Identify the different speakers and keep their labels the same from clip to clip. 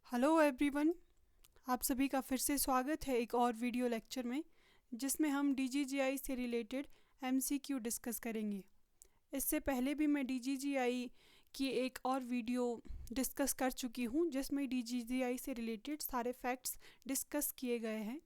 Speaker 1: Hello everyone, आप सभी का फिर से स्वागत है एक और वीडियो लेक्चर में जिसमें हम डीजीजीआई से रिलेटेड एमसीक्यू डिस्कस करेंगे। इससे पहले भी मैं डीजीजीआई की एक और वीडियो डिस्कस कर चुकी हूँ जिसमें डीजीजीआई से रिलेटेड सारे फैक्ट्स डिस्कस किए गए हैं।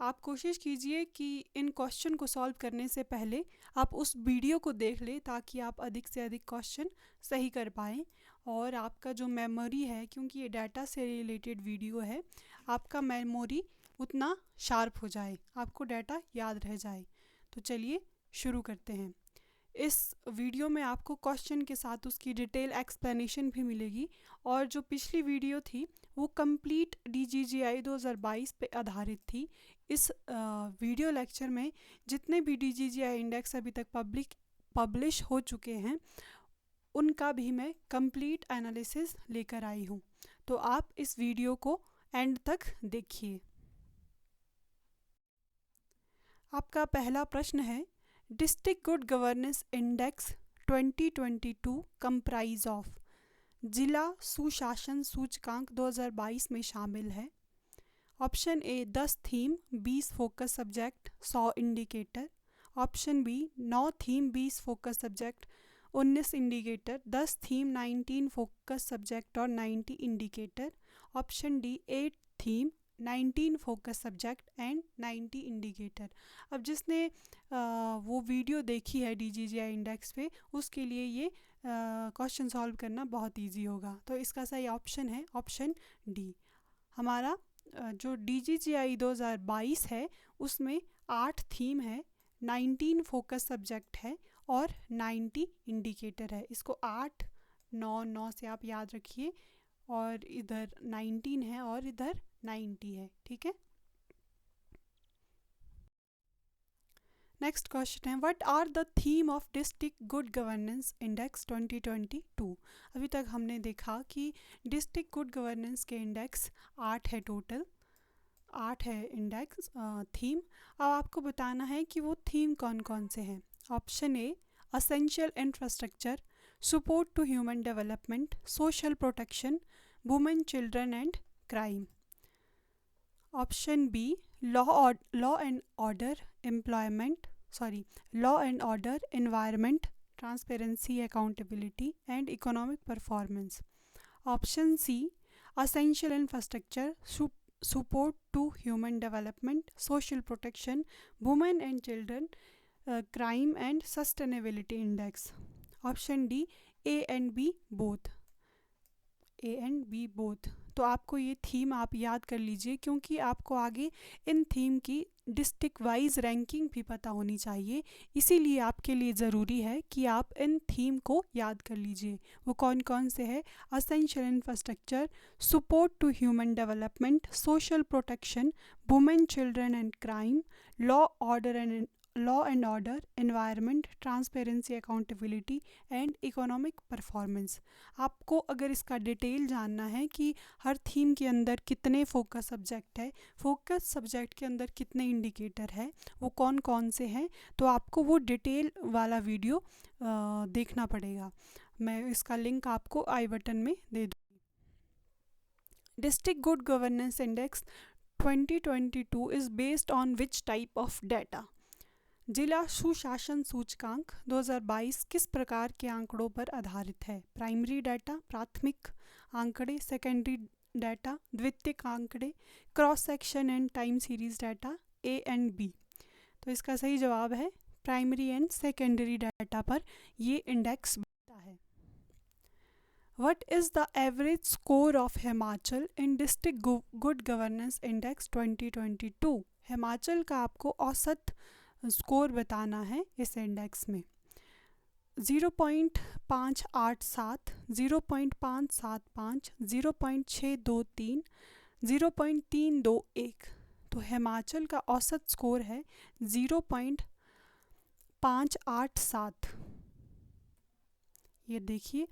Speaker 1: आप कोशिश कीजिए कि इन क्वेश्चन को सॉल्व करने से पहले आप उस वीडियो को देख लें ताकि आप अधिक से अधिक क्वेश्चन सही कर पाएँ और आपका जो मेमोरी है, क्योंकि ये डाटा से रिलेटेड वीडियो है, आपका मेमोरी उतना शार्प हो जाए, आपको डाटा याद रह जाए। तो चलिए शुरू करते हैं। इस वीडियो में आपको क्वेश्चन के साथ उसकी डिटेल एक्सप्लेनेशन भी मिलेगी और जो पिछली वीडियो थी वो कंप्लीट डीजीजीआई 2022 पे आधारित थी। इस वीडियो लेक्चर में जितने भी डीजीजीआई इंडेक्स अभी तक पब्लिश हो चुके हैं उनका भी मैं कंप्लीट एनालिसिस लेकर आई हूँ, तो आप इस वीडियो को एंड तक देखिए। आपका पहला प्रश्न है, district good governance index 2022 comprise of. जिला सुशासन सूचकांक 2022 में शामिल है। Option A 10 theme 20 focus subject 100 indicator. Option B 9 theme 20 focus subject 19 indicator, 10 theme 19 focus subject और 90 indicator. Option D 8 theme 19 focus subject and 90 indicator. अब जिसने वो वीडियो देखी है डीजीजीआई इंडेक्स पे, उसके लिए ये क्वेश्चन सॉल्व करना बहुत इजी होगा। तो इसका सही ऑप्शन है ऑप्शन डी। हमारा जो डीजीजीआई 2022 है उसमें 8 थीम है, 19 फोकस सब्जेक्ट है और 90 इंडिकेटर है। इसको 8 9 9 से आप याद रखिए और इधर 19 है और इधर 90 है, ठीक है। नेक्स्ट क्वेश्चन है, what are the theme of district good governance index 2022। अभी तक हमने देखा कि डिस्ट्रिक्ट गुड गवर्नेंस के इंडेक्स 8 है, टोटल 8 है इंडेक्स थीम। अब आपको बताना है कि वो थीम कौन कौन से हैं। Option A essential infrastructure, support to human development, social protection, women children and crime. Option B law and order employment law and order, environment, transparency, accountability and economic performance. Option C essential infrastructure, support to human development, social protection, women and children, crime and sustainability index. Option D A and B both. A and B both. तो आपको ये theme आप याद कर लीजिए क्योंकि आपको आगे इन थीम की डिस्ट्रिक्ट वाइज रैंकिंग भी पता होनी चाहिए, इसीलिए आपके लिए ज़रूरी है कि आप इन थीम को याद कर लीजिए। वो कौन कौन से है? Essential infrastructure, support to human development, social protection, women children and crime, law and order, environment, transparency, accountability and economic performance. आपको अगर इसका डिटेल जानना है कि हर थीम के अंदर कितने फोकस सब्जेक्ट है, फोकस सब्जेक्ट के अंदर कितने इंडिकेटर है, वो कौन कौन से हैं, तो आपको वो डिटेल वाला वीडियो देखना पड़ेगा। मैं इसका लिंक आपको आई बटन में दे दूँगी। District good governance index 2022 is based on which type of data. जिला सुशासन सूचकांक 2022 किस प्रकार के आंकड़ों पर आधारित है? प्राइमरी डाटा, प्राथमिक आंकड़े, सेकेंडरी डाटा, द्वितीयक आंकड़े, cross section and time series data, A and B. तो इसका सही जवाब है प्राइमरी एंड सेकेंडरी डाटा पर ये इंडेक्स बनता है। What is the average score of Himachal in district good governance index 2022। Himachal का आपको औसत स्कोर बताना है इस इंडेक्स में। 0.587, 0.575, 0.623, 0.321। तो हिमाचल का औसत स्कोर है 0.587। ये देखिए,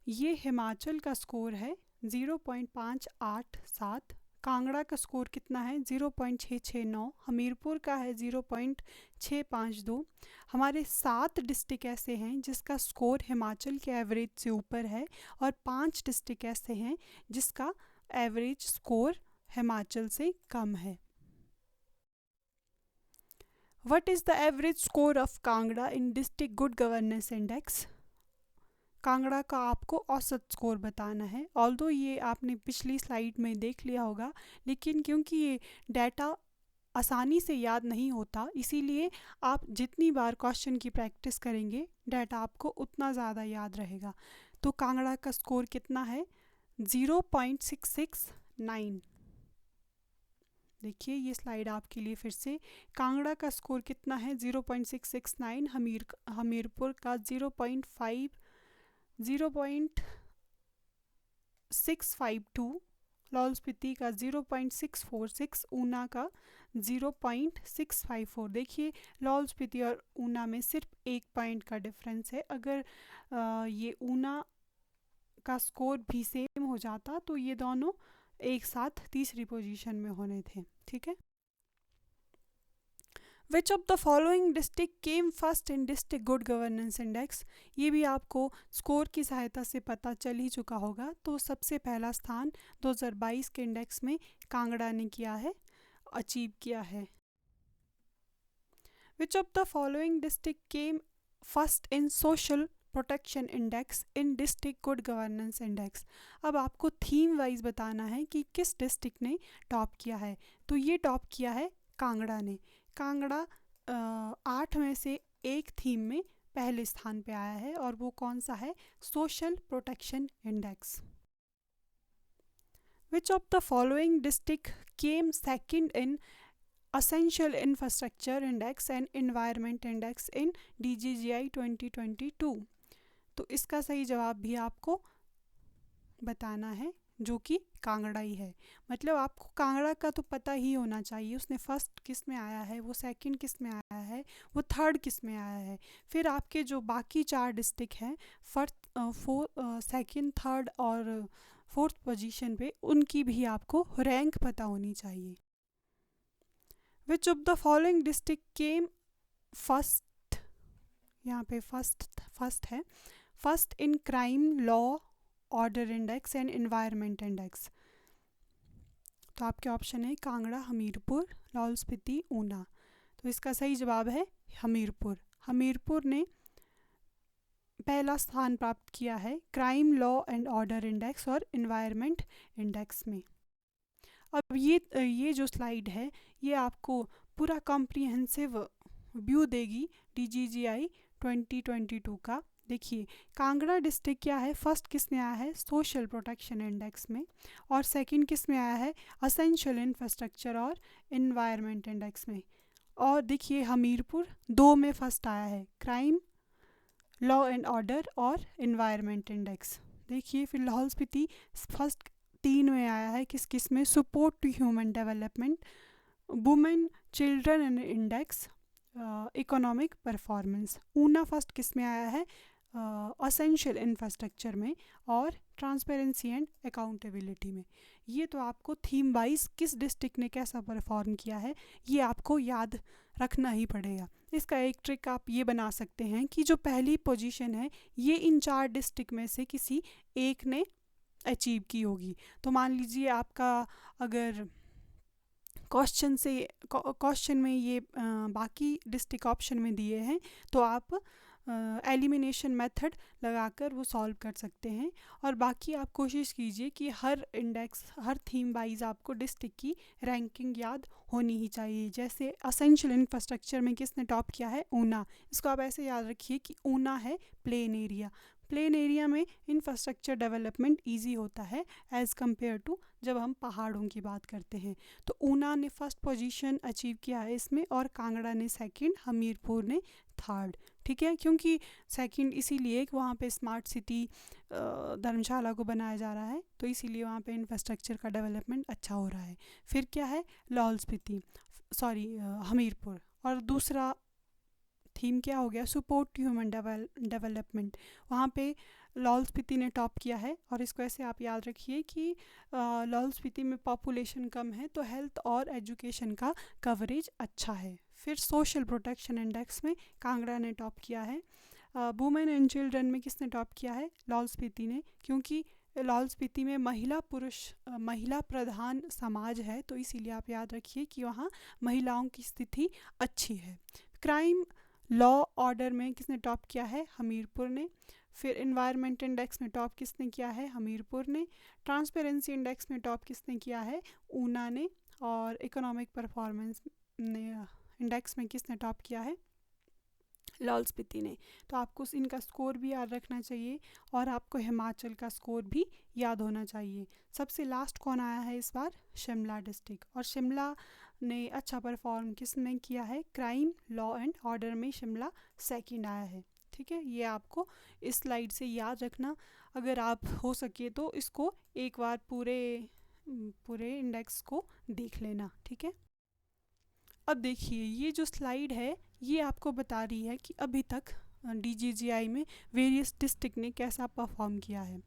Speaker 1: ये हिमाचल का स्कोर है 0.587। कांगड़ा का स्कोर कितना है? 0.669। हमीरपुर का है 0.652। हमारे 7 डिस्ट्रिक्ट ऐसे हैं जिसका स्कोर हिमाचल के एवरेज से ऊपर है और 5 डिस्ट्रिक्ट ऐसे हैं जिसका एवरेज स्कोर हिमाचल से कम है। What is the average score of Kangra in district good governance index? Kangra का आपको औसत स्कोर बताना है। ऑल्दो ये आपने पिछली स्लाइड में देख लिया होगा, लेकिन क्योंकि ये डाटा आसानी से याद नहीं होता, इसीलिए आप जितनी बार क्वेश्चन की प्रैक्टिस करेंगे डाटा आपको उतना ज़्यादा याद रहेगा। तो कांगड़ा का स्कोर कितना है? 0.669। देखिए ये स्लाइड आपके लिए फिर से। कांगड़ा का स्कोर कितना है? 0.669। हमीरपुर का 0.652, लाहौल स्पीति का 0.646, ऊना का 0.654। देखिए लाहौल स्पीति और ऊना में सिर्फ 1 पॉइंट का डिफरेंस है। अगर ये ऊना का स्कोर भी सेम हो जाता तो ये दोनों एक साथ तीसरी पोजीशन में होने थे। ठीक है। Which of the following district came first in district good governance index? ये भी आपको स्कोर की सहायता से पता चल ही चुका होगा। तो सबसे पहला स्थान 2022 के इंडेक्स में कांगड़ा ने किया है, अचीव किया है। Which of the following district came first in social protection index in district good governance index? अब आपको थीम वाइज बताना है कि किस डिस्ट्रिक्ट ने टॉप किया है। तो ये टॉप किया है कांगड़ा ने। कांगड़ा 8 में से एक थीम में पहले स्थान पे आया है, और वो कौन सा है? Social protection index. Which of the following district came second in essential infrastructure index and environment index in DGGI 2022? तो इसका सही जवाब भी आपको बताना है, जो कि कांगड़ा ही है। मतलब आपको कांगड़ा का तो पता ही होना चाहिए, उसने फर्स्ट किस में आया है, वो सेकंड किस में आया है, वो थर्ड किस में आया है। फिर आपके जो बाकी 4 डिस्ट्रिक्ट हैं सेकंड, थर्ड और फोर्थ पोजीशन पे, उनकी भी आपको रैंक पता होनी चाहिए। Which of the following district came first, यहाँ पे फर्स्ट है, first in crime law order index and environment index? तो आपके ऑप्शन है कांगड़ा, हमीरपुर, लाहौल स्पीति, ऊना। तो इसका सही जवाब है हमीरपुर। हमीरपुर ने पहला स्थान प्राप्त किया है crime law and order index और एनवायरनमेंट इंडेक्स में। अब ये जो स्लाइड है ये आपको पूरा कॉम्प्रिहेंसिव व्यू देगी DGGI 2022 का। देखिए कांगड़ा डिस्ट्रिक्ट क्या है, फर्स्ट किस में आया है? सोशल प्रोटेक्शन इंडेक्स में, और सेकंड किस में आया है? असेंशियल इंफ्रास्ट्रक्चर और एनवायरनमेंट इंडेक्स में। और देखिए हमीरपुर 2 में फर्स्ट आया है, क्राइम लॉ एंड ऑर्डर और एनवायरनमेंट इंडेक्स। देखिए फिर लाहौल स्पीति फर्स्ट 3 में आया है, किस किस में? Support to human development, women children and index, economic performance. Una first किस में आया है? असेंशियल इंफ्रास्ट्रक्चर में और ट्रांसपेरेंसी एंड अकाउंटेबिलिटी में। ये तो आपको थीम वाइज किस डिस्ट्रिक्ट ने कैसा परफॉर्म किया है ये आपको याद रखना ही पड़ेगा। इसका एक ट्रिक आप ये बना सकते हैं कि जो पहली पोजीशन है ये इन 4 डिस्ट्रिक्ट में से किसी एक ने अचीव की होगी। तो मान लीजिए आपका अगर क्वेश्चन में ये बाकी डिस्ट्रिक्ट ऑप्शन में दिए हैं, तो आप एलिमिनेशन मेथड लगाकर वो सॉल्व कर सकते हैं। और बाकी आप कोशिश कीजिए कि हर इंडेक्स, हर थीम वाइज आपको डिस्ट्रिक्ट की रैंकिंग याद होनी ही चाहिए। जैसे असेंशियल इंफ्रास्ट्रक्चर में किसने टॉप किया है? ऊना। इसको आप ऐसे याद रखिए कि ऊना है प्लेन एरिया। प्लेन एरिया में इंफ्रास्ट्रक्चर डेवलपमेंट इजी होता है एज़ कम्पेयर टू जब हम पहाड़ों की बात करते हैं। तो ऊना ने फर्स्ट पोजीशन अचीव किया है इसमें, और कांगड़ा ने सेकंड, हमीरपुर ने थर्ड। ठीक है, क्योंकि सेकंड इसीलिए वहाँ पे स्मार्ट सिटी धर्मशाला को बनाया जा रहा है, तो इसीलिए वहाँ पे इंफ्रास्ट्रक्चर का डेवलपमेंट अच्छा हो रहा है। फिर क्या है? लाहौल स्पीति, हमीरपुर। और दूसरा थीम क्या हो गया? Support to human development. वहाँ पे लाहौल स्पीति ने टॉप किया है। और इसको ऐसे आप याद रखिए कि लाहौल स्पीति में पॉपुलेशन कम है तो हेल्थ और एजुकेशन का कवरेज अच्छा है। फिर सोशल प्रोटेक्शन इंडेक्स में कांगड़ा ने टॉप किया है। वुमेन एंड चिल्ड्रन में किसने टॉप किया है? लाहौल स्पीति ने, क्योंकि लाहौल स्पीति में महिला प्रधान समाज है, तो इसीलिए आप याद रखिए कि वहाँ महिलाओं की स्थिति अच्छी है। क्राइम लॉ ऑर्डर में किसने टॉप किया है? हमीरपुर ने। फिर इन्वायरमेंट इंडेक्स में टॉप किसने किया है? हमीरपुर ने। ट्रांसपेरेंसी इंडेक्स में टॉप किसने किया है? ऊना ने। और इकोनॉमिक परफॉर्मेंस ने इंडेक्स में किसने टॉप किया है? लाहौल स्पीति ने। तो आपको इनका स्कोर भी याद रखना चाहिए और आपको हिमाचल का स्कोर भी याद होना चाहिए। सबसे लास्ट कौन आया है इस बार? शिमला डिस्ट्रिक्ट। और शिमला ने अच्छा परफॉर्म किसने किया है? क्राइम लॉ एंड ऑर्डर में शिमला सेकंड आया है। ठीक है, ये आपको इस स्लाइड से याद रखना। अगर आप हो सके तो इसको एक बार पूरे इंडेक्स को देख लेना। ठीक है, अब देखिए ये जो स्लाइड है ये आपको बता रही है कि अभी तक DGGI में वेरियस डिस्ट्रिक्ट ने कैसा परफॉर्म किया है।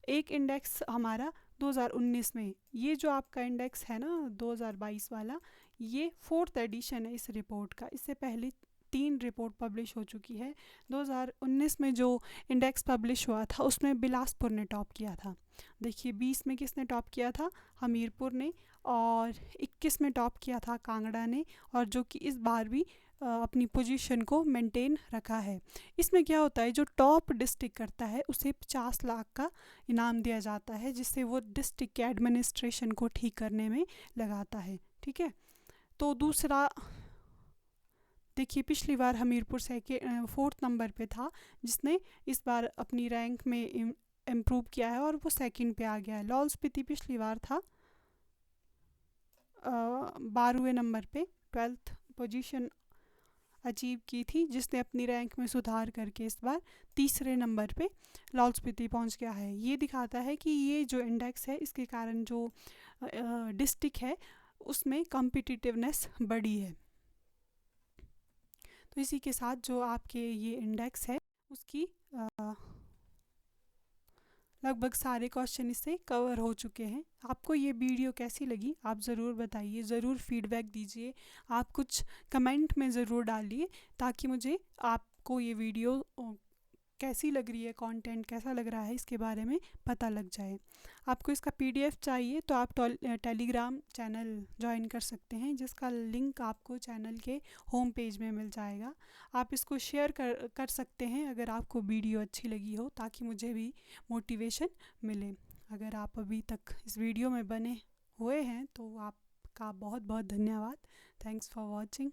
Speaker 1: एक इंडेक्स हमारा 2019 में, ये जो आपका इंडेक्स है ना 2022 वाला, ये 4th एडिशन है इस रिपोर्ट का। इससे पहले 3 रिपोर्ट पब्लिश हो चुकी है। 2019 में जो इंडेक्स पब्लिश हुआ था उसमें बिलासपुर ने टॉप किया था। देखिए 20 में किसने टॉप किया था? हमीरपुर ने। और 21 में टॉप किया था कांगड़ा ने, और जो कि इस बार भी अपनी पोजीशन को मेंटेन रखा है। इसमें क्या होता है, जो टॉप डिस्ट्रिक्ट करता है उसे 50 लाख का इनाम दिया जाता है, जिससे वो डिस्ट्रिक्ट के एडमिनिस्ट्रेशन को ठीक करने में लगाता है। ठीक है, तो दूसरा देखिए पिछली बार हमीरपुर 4th नंबर पे था, जिसने इस बार अपनी रैंक में इम्प्रूव किया है और वो सेकंड पे आ गया है। लाहौल स्पीति पिछली बार था 12वें नंबर पे, 12th पोजीशन अचीव की थी, जिसने अपनी रैंक में सुधार करके इस बार 3रे नंबर पे लाहौल स्पीति पहुंच गया है। ये दिखाता है कि ये जो इंडेक्स है इसके कारण जो डिस्ट्रिक्ट है उसमें कॉम्पिटिटिवनेस बढ़ी है। तो इसी के साथ जो आपके ये इंडेक्स है उसकी लगभग सारे क्वेश्चन इससे कवर हो चुके हैं। आपको ये वीडियो कैसी लगी आप ज़रूर बताइए, ज़रूर फीडबैक दीजिए, आप कुछ कमेंट में ज़रूर डालिए ताकि मुझे आपको ये वीडियो कैसी लग रही है, कंटेंट कैसा लग रहा है इसके बारे में पता लग जाए। आपको इसका PDF चाहिए तो आप टेलीग्राम चैनल ज्वाइन कर सकते हैं, जिसका लिंक आपको चैनल के होम पेज में मिल जाएगा। आप इसको शेयर कर सकते हैं अगर आपको वीडियो अच्छी लगी हो, ताकि मुझे भी मोटिवेशन मिले। अगर आप अभी तक इस वीडियो में बने हुए हैं तो आपका बहुत बहुत धन्यवाद। Thanks for watching.